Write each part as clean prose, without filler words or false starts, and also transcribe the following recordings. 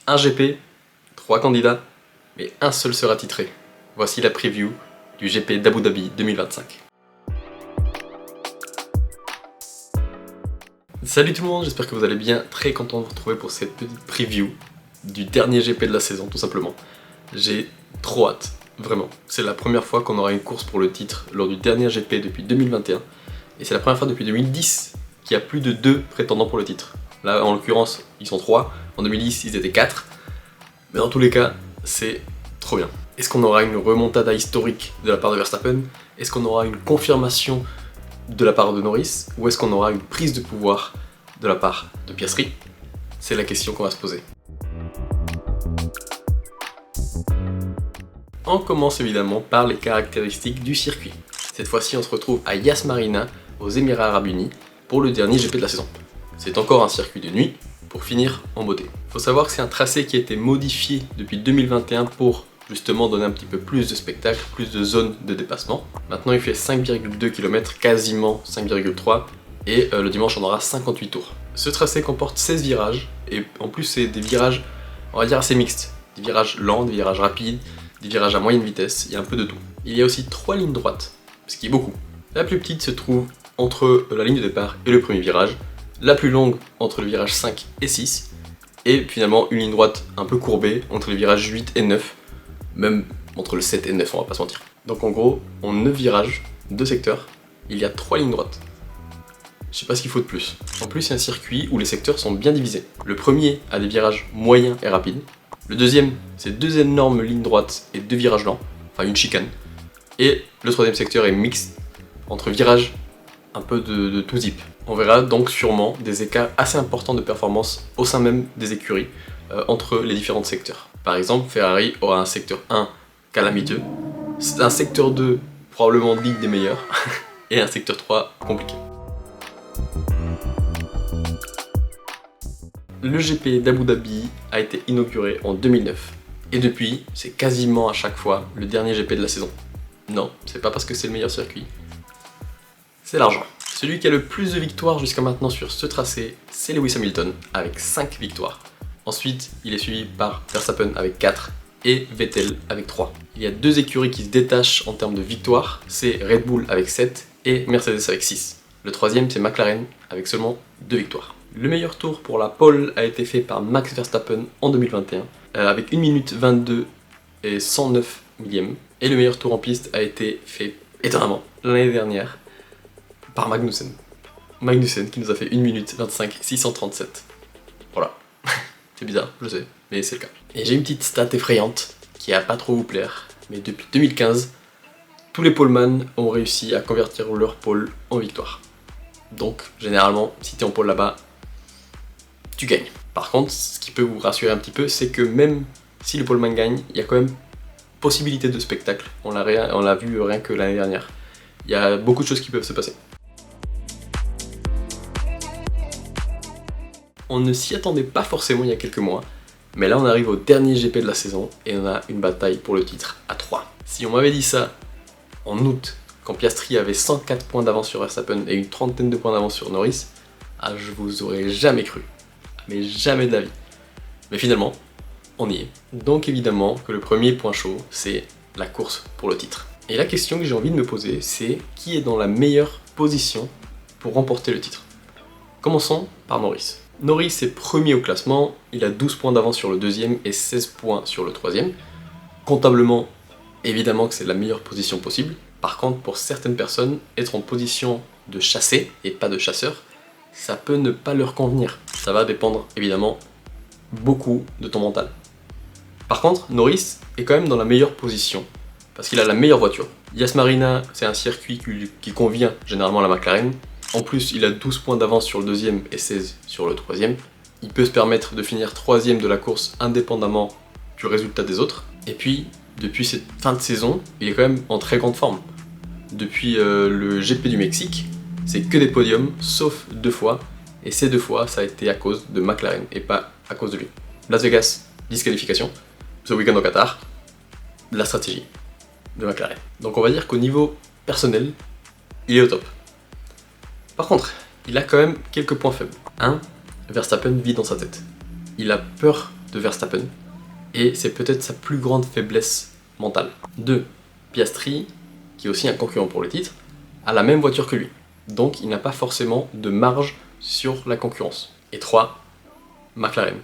Un GP, 3 candidats, mais un seul sera titré. Voici la preview du GP d'Abu Dhabi 2025. Salut tout le monde, j'espère que vous allez bien, très content de vous retrouver pour cette petite preview du dernier GP de la saison tout simplement. J'ai trop hâte, vraiment. C'est la première fois qu'on aura une course pour le titre lors du dernier GP depuis 2021 et c'est la première fois depuis 2010 qu'il y a plus de 2 prétendants pour le titre. Là en l'occurrence ils sont 3, en 2010 ils étaient 4, mais dans tous les cas c'est trop bien. Est-ce qu'on aura une remontada historique de la part de Verstappen? Est-ce qu'on aura une confirmation de la part de Norris, ou est-ce qu'on aura une prise de pouvoir de la part de Piastri? C'est la question qu'on va se poser. On commence évidemment par les caractéristiques du circuit. Cette fois-ci on se retrouve à Yas Marina, aux Émirats Arabes Unis, pour le dernier GP de la saison. C'est encore un circuit de nuit, pour finir en beauté. Faut savoir que c'est un tracé qui a été modifié depuis 2021 pour justement donner un petit peu plus de spectacle, plus de zones de dépassement. Maintenant il fait 5,2 km, quasiment 5,3 et le dimanche on aura 58 tours. Ce tracé comporte 16 virages et en plus c'est des virages on va dire assez mixtes. Des virages lents, des virages rapides, des virages à moyenne vitesse, il y a un peu de tout. Il y a aussi 3 lignes droites, ce qui est beaucoup. La plus petite se trouve entre la ligne de départ et le premier virage, la plus longue entre le virage 5 et 6 et finalement une ligne droite un peu courbée entre les virages 8 et 9. Même entre le 7 et le 9, on va pas se mentir. Donc en gros, en 9 virages, 2 secteurs, il y a 3 lignes droites. Je sais pas ce qu'il faut de plus. En plus, c'est un circuit où les secteurs sont bien divisés. Le premier a des virages moyens et rapides. Le deuxième, c'est 2 énormes lignes droites et 2 virages lents, enfin une chicane. Et le troisième secteur est mixte, entre virages un peu de tout zip. On verra donc sûrement des écarts assez importants de performance au sein même des écuries, entre les différents secteurs. Par exemple, Ferrari aura un secteur 1 calamiteux, un secteur 2 probablement digne des meilleurs, et un secteur 3 compliqué. Le GP d'Abu Dhabi a été inauguré en 2009, et depuis, c'est quasiment à chaque fois le dernier GP de la saison. Non, c'est pas parce que c'est le meilleur circuit, c'est l'argent. Celui qui a le plus de victoires jusqu'à maintenant sur ce tracé, c'est Lewis Hamilton, avec 5 victoires. Ensuite, il est suivi par Verstappen avec 4 et Vettel avec 3. Il y a 2 écuries qui se détachent en termes de victoires, c'est Red Bull avec 7 et Mercedes avec 6. Le troisième, c'est McLaren avec seulement 2 victoires. Le meilleur tour pour la pole a été fait par Max Verstappen en 2021, avec 1 minute 22 et 109 millièmes. Et le meilleur tour en piste a été fait étonnamment l'année dernière par Magnussen. Magnussen qui nous a fait 1 minute 25 637. Voilà. C'est bizarre, je sais, mais c'est le cas. Et j'ai une petite stat effrayante qui va pas trop vous plaire, mais depuis 2015, tous les poleman ont réussi à convertir leur pole en victoire. Donc, généralement, si t'es en pole là-bas, tu gagnes. Par contre, ce qui peut vous rassurer un petit peu, c'est que même si le poleman gagne, il y a quand même possibilité de spectacle. On l'a vu rien que l'année dernière. Il y a beaucoup de choses qui peuvent se passer. On ne s'y attendait pas forcément il y a quelques mois, mais là on arrive au dernier GP de la saison et on a une bataille pour le titre à 3. Si on m'avait dit ça en août, quand Piastri avait 104 points d'avance sur Verstappen et une trentaine de points d'avance sur Norris, je vous aurais jamais cru, mais jamais de la vie. Mais finalement, on y est. Donc évidemment que le premier point chaud, c'est la course pour le titre. Et la question que j'ai envie de me poser, c'est qui est dans la meilleure position pour remporter le titre? Commençons par Norris. Norris est premier au classement, il a 12 points d'avance sur le deuxième et 16 points sur le troisième. Comptablement, évidemment que c'est la meilleure position possible. Par contre, pour certaines personnes, être en position de chasser et pas de chasseur, ça peut ne pas leur convenir. Ça va dépendre évidemment beaucoup de ton mental. Par contre, Norris est quand même dans la meilleure position parce qu'il a la meilleure voiture. Yas Marina, c'est un circuit qui convient généralement à la McLaren. En plus, il a 12 points d'avance sur le deuxième et 16 sur le troisième. Il peut se permettre de finir troisième de la course indépendamment du résultat des autres. Et puis, depuis cette fin de saison, il est quand même en très grande forme. Depuis le GP du Mexique, c'est que des podiums, sauf 2 fois. Et ces 2 fois, ça a été à cause de McLaren et pas à cause de lui. Las Vegas, disqualification. Ce week-end au Qatar, la stratégie de McLaren. Donc on va dire qu'au niveau personnel, il est au top. Par contre, il a quand même quelques points faibles. 1. Verstappen vit dans sa tête. Il a peur de Verstappen, et c'est peut-être sa plus grande faiblesse mentale. 2. Piastri, qui est aussi un concurrent pour le titre, a la même voiture que lui, donc il n'a pas forcément de marge sur la concurrence. Et 3. McLaren.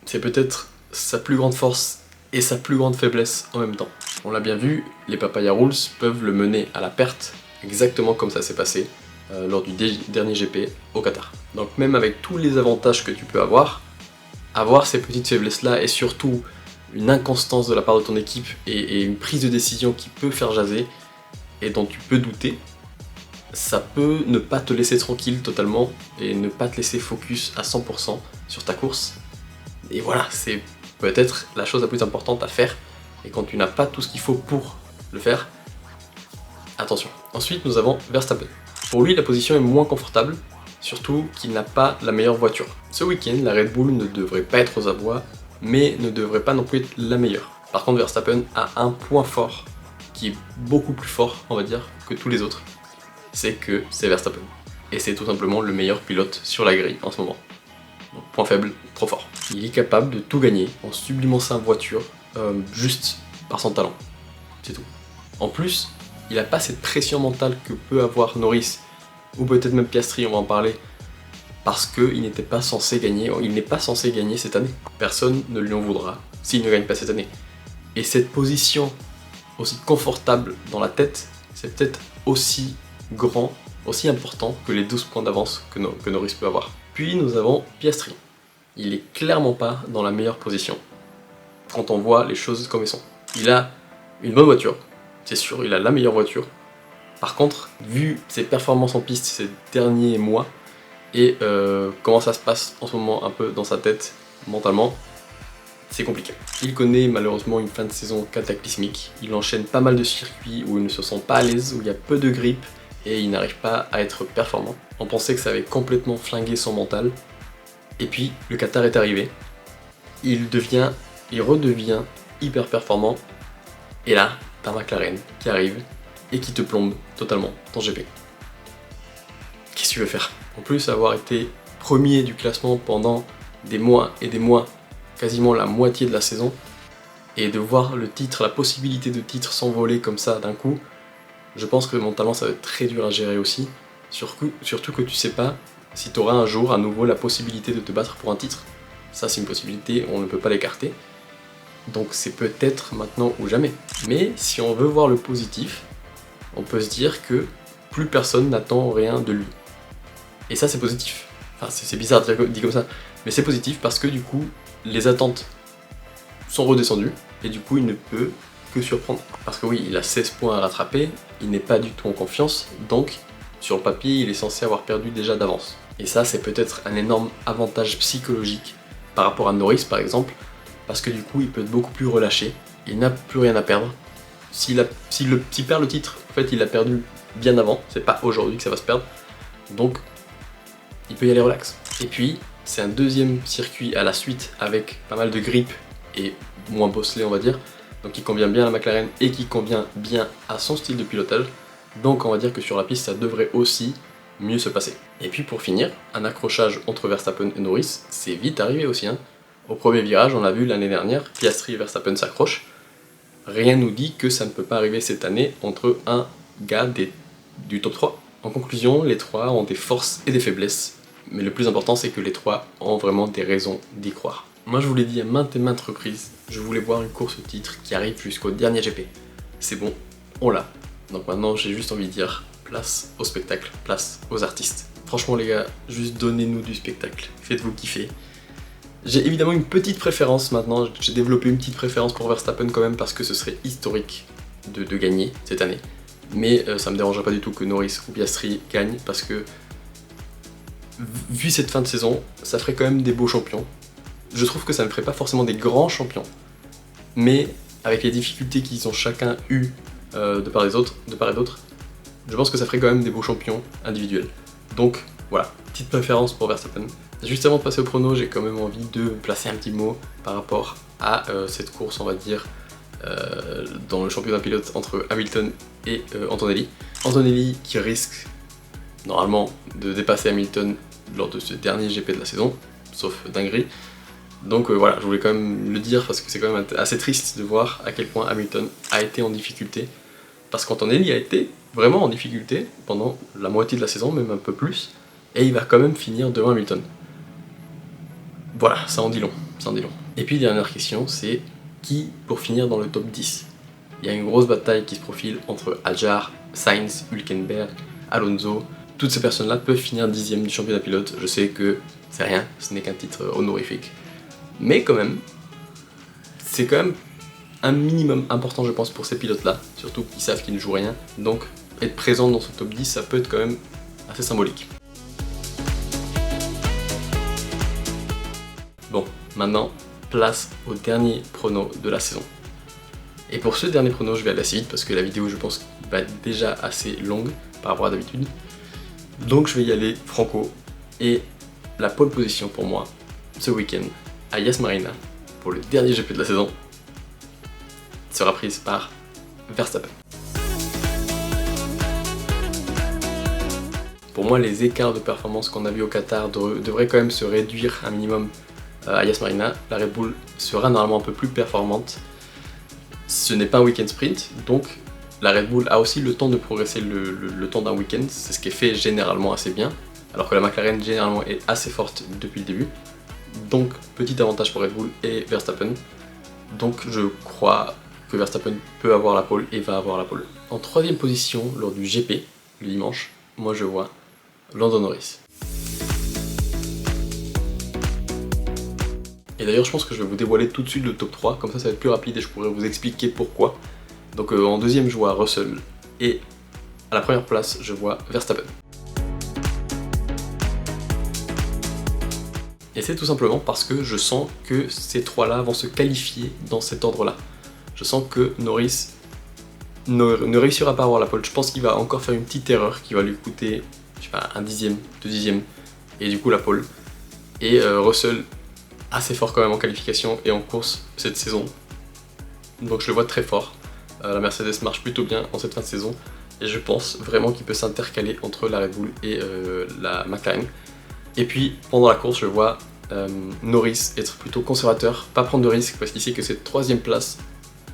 C'est peut-être sa plus grande force et sa plus grande faiblesse en même temps. On l'a bien vu, les Papaya Rules peuvent le mener à la perte, exactement comme ça s'est passé lors du dernier GP au Qatar. Donc même avec tous les avantages que tu peux avoir ces petites faiblesses-là et surtout une inconstance de la part de ton équipe et une prise de décision qui peut faire jaser et dont tu peux douter, ça peut ne pas te laisser tranquille totalement et ne pas te laisser focus à 100% sur ta course. Et voilà, c'est peut-être la chose la plus importante à faire. Et quand tu n'as pas tout ce qu'il faut pour le faire, attention. Ensuite, nous avons Verstappen. Pour lui, la position est moins confortable, surtout qu'il n'a pas la meilleure voiture. Ce week-end, la Red Bull ne devrait pas être aux abois, mais ne devrait pas non plus être la meilleure. Par contre, Verstappen a un point fort, qui est beaucoup plus fort, on va dire, que tous les autres. C'est que c'est Verstappen. Et c'est tout simplement le meilleur pilote sur la grille en ce moment. Donc, point faible, trop fort. Il est capable de tout gagner en sublimant sa voiture juste par son talent. C'est tout. En plus, il n'a pas cette pression mentale que peut avoir Norris, ou peut-être même Piastri, on va en parler, parce qu'il n'était pas censé gagner, il n'est pas censé gagner cette année. Personne ne lui en voudra s'il ne gagne pas cette année. Et cette position aussi confortable dans la tête, c'est peut-être aussi grand, aussi important que les 12 points d'avance que Norris peut avoir. Puis nous avons Piastri. Il est clairement pas dans la meilleure position quand on voit les choses comme elles sont. Il a une bonne voiture, c'est sûr, il a la meilleure voiture. Par contre, vu ses performances en piste ces derniers mois et comment ça se passe en ce moment un peu dans sa tête mentalement, c'est compliqué. Il connaît malheureusement une fin de saison cataclysmique. Il enchaîne pas mal de circuits où il ne se sent pas à l'aise, où il y a peu de grip et il n'arrive pas à être performant. On pensait que ça avait complètement flingué son mental. Et puis le Qatar est arrivé. Il redevient hyper performant. Et là, t'as McLaren qui arrive et qui te plombe totalement ton GP. Qu'est-ce que tu veux faire? En plus, avoir été premier du classement pendant des mois et des mois, quasiment la moitié de la saison, et de voir le titre, la possibilité de titre s'envoler comme ça d'un coup, je pense que mentalement ça va être très dur à gérer aussi, surtout que tu sais pas si tu auras un jour à nouveau la possibilité de te battre pour un titre. Ça c'est une possibilité, on ne peut pas l'écarter, donc c'est peut-être maintenant ou jamais. Mais si on veut voir le positif, on peut se dire que plus personne n'attend rien de lui. Et ça c'est positif. Enfin c'est bizarre dit comme ça, mais c'est positif parce que du coup les attentes sont redescendues et du coup il ne peut que surprendre. Parce que oui, il a 16 points à rattraper, il n'est pas du tout en confiance, donc sur le papier il est censé avoir perdu déjà d'avance. Et ça c'est peut-être un énorme avantage psychologique par rapport à Norris par exemple, parce que du coup il peut être beaucoup plus relâché, il n'a plus rien à perdre. S'il perd le titre, en fait il l'a perdu bien avant, c'est pas aujourd'hui que ça va se perdre, donc il peut y aller relax. Et puis c'est un deuxième circuit à la suite avec pas mal de grip et moins bosselé on va dire, donc qui convient bien à la McLaren et qui convient bien à son style de pilotage, donc on va dire que sur la piste ça devrait aussi mieux se passer. Et puis pour finir, un accrochage entre Verstappen et Norris, c'est vite arrivé aussi hein. Au premier virage, on l'a vu l'année dernière, Piastri et Verstappen s'accrochent, rien nous dit que ça ne peut pas arriver cette année entre un gars du top 3. En conclusion, les trois ont des forces et des faiblesses, mais le plus important c'est que les trois ont vraiment des raisons d'y croire. Moi je vous l'ai dit à maintes et maintes reprises, je voulais voir une course au titre qui arrive jusqu'au dernier GP. C'est bon, on l'a. Donc maintenant j'ai juste envie de dire place au spectacle, place aux artistes. Franchement les gars, juste donnez-nous du spectacle, faites-vous kiffer. J'ai évidemment une petite préférence maintenant, j'ai développé une petite préférence pour Verstappen quand même parce que ce serait historique de gagner cette année. Mais ça me dérangerait pas du tout que Norris ou Piastri gagnent parce que vu cette fin de saison, ça ferait quand même des beaux champions. Je trouve que ça ne ferait pas forcément des grands champions, mais avec les difficultés qu'ils ont chacun eu de part et d'autre, je pense que ça ferait quand même des beaux champions individuels. Donc voilà, petite préférence pour Verstappen. Juste avant de passer au prono, j'ai quand même envie de placer un petit mot par rapport à cette course, on va dire, dans le championnat pilote entre Hamilton et Antonelli. Antonelli qui risque normalement de dépasser Hamilton lors de ce dernier GP de la saison, sauf dinguerie. Donc voilà, je voulais quand même le dire parce que c'est quand même assez triste de voir à quel point Hamilton a été en difficulté. Parce qu'Antonelli a été vraiment en difficulté pendant la moitié de la saison, même un peu plus, et il va quand même finir devant Hamilton. Voilà, ça en dit long, ça en dit long. Et puis dernière question, c'est qui pour finir dans le top 10 ? Il y a une grosse bataille qui se profile entre Hadjar, Sainz, Hülkenberg, Alonso. Toutes ces personnes-là peuvent finir 10e du championnat pilote. Je sais que c'est rien, ce n'est qu'un titre honorifique. Mais quand même, c'est quand même un minimum important je pense pour ces pilotes-là, surtout qu'ils savent qu'ils ne jouent rien. Donc être présent dans ce top 10, ça peut être quand même assez symbolique. Bon, maintenant, place au dernier prono de la saison. Et pour ce dernier prono, je vais aller assez vite parce que la vidéo, je pense, va être déjà assez longue par rapport à d'habitude. Donc je vais y aller franco. Et la pole position pour moi, ce week-end, à Yas Marina, pour le dernier GP de la saison, sera prise par Verstappen. Pour moi, les écarts de performance qu'on a vu au Qatar devraient quand même se réduire un minimum à Yas Marina. La Red Bull sera normalement un peu plus performante. Ce n'est pas un week-end sprint, donc la Red Bull a aussi le temps de progresser le temps d'un week-end. C'est ce qui est fait généralement assez bien, alors que la McLaren généralement est assez forte depuis le début. Donc petit avantage pour Red Bull et Verstappen. Donc je crois que Verstappen peut avoir la pole et va avoir la pole. En troisième position lors du GP, le dimanche, moi je vois Lando Norris. Et d'ailleurs je pense que je vais vous dévoiler tout de suite le top 3, comme ça va être plus rapide et je pourrai vous expliquer pourquoi. Donc en deuxième je vois Russell et à la première place je vois Verstappen. Et c'est tout simplement parce que je sens que ces trois-là vont se qualifier dans cet ordre-là. Je sens que Norris ne réussira pas à avoir la pole. Je pense qu'il va encore faire une petite erreur qui va lui coûter, je sais pas, un dixième, 2 dixièmes, et du coup la pole. Et Russell, assez fort quand même en qualification et en course cette saison. Donc je le vois très fort. La Mercedes marche plutôt bien en cette fin de saison. Et je pense vraiment qu'il peut s'intercaler entre la Red Bull et la McLaren. Et puis pendant la course, je vois Norris être plutôt conservateur, pas prendre de risques parce qu'il sait que cette troisième place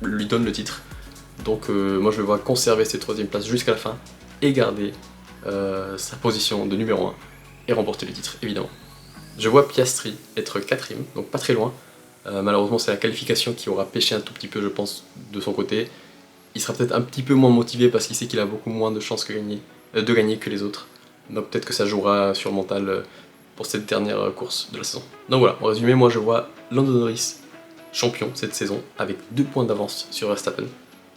lui donne le titre. Donc moi je le vois conserver cette troisième place jusqu'à la fin et garder sa position de numéro 1 et remporter le titre évidemment. Je vois Piastri être 4ème, donc pas très loin. Malheureusement c'est la qualification qui aura pêché un tout petit peu je pense de son côté. Il sera peut-être un petit peu moins motivé parce qu'il sait qu'il a beaucoup moins de chances de gagner que les autres. Donc peut-être que ça jouera sur le mental pour cette dernière course de la saison. Donc voilà, en résumé, moi je vois Lando Norris champion cette saison avec 2 points d'avance sur Verstappen.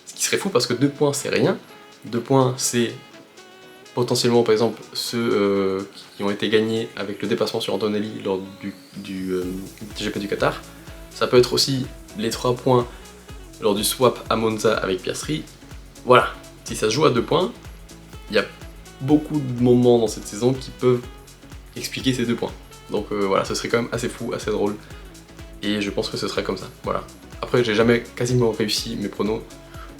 Ce qui serait fou parce que 2 points c'est rien. 2 points c'est potentiellement par exemple ceux qui ont été gagnés avec le dépassement sur Antonelli lors du GP du Qatar. Ça peut être aussi les 3 points lors du swap à Monza avec Piastri. Voilà, si ça se joue à 2 points, il y a beaucoup de moments dans cette saison qui peuvent expliquer ces 2 points. Donc voilà, ce serait quand même assez fou, assez drôle. Et je pense que ce serait comme ça, voilà. Après, j'ai jamais quasiment réussi mes pronos.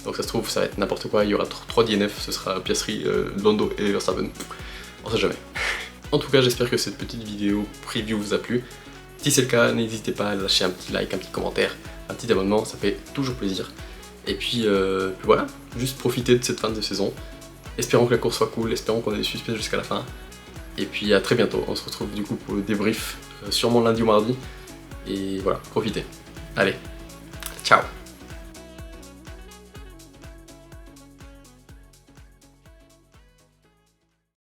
Donc ça se trouve, ça va être n'importe quoi, il y aura 3 DNF, ce sera Piastri, Lando et Verstappen. On sait jamais. En tout cas, j'espère que cette petite vidéo preview vous a plu. Si c'est le cas, n'hésitez pas à lâcher un petit like, un petit commentaire, un petit abonnement, ça fait toujours plaisir. Et puis voilà, juste profitez de cette fin de saison. Espérons que la course soit cool, espérons qu'on ait des suspects jusqu'à la fin. Et puis à très bientôt, on se retrouve du coup pour le débrief, sûrement lundi ou mardi. Et voilà, profitez. Allez.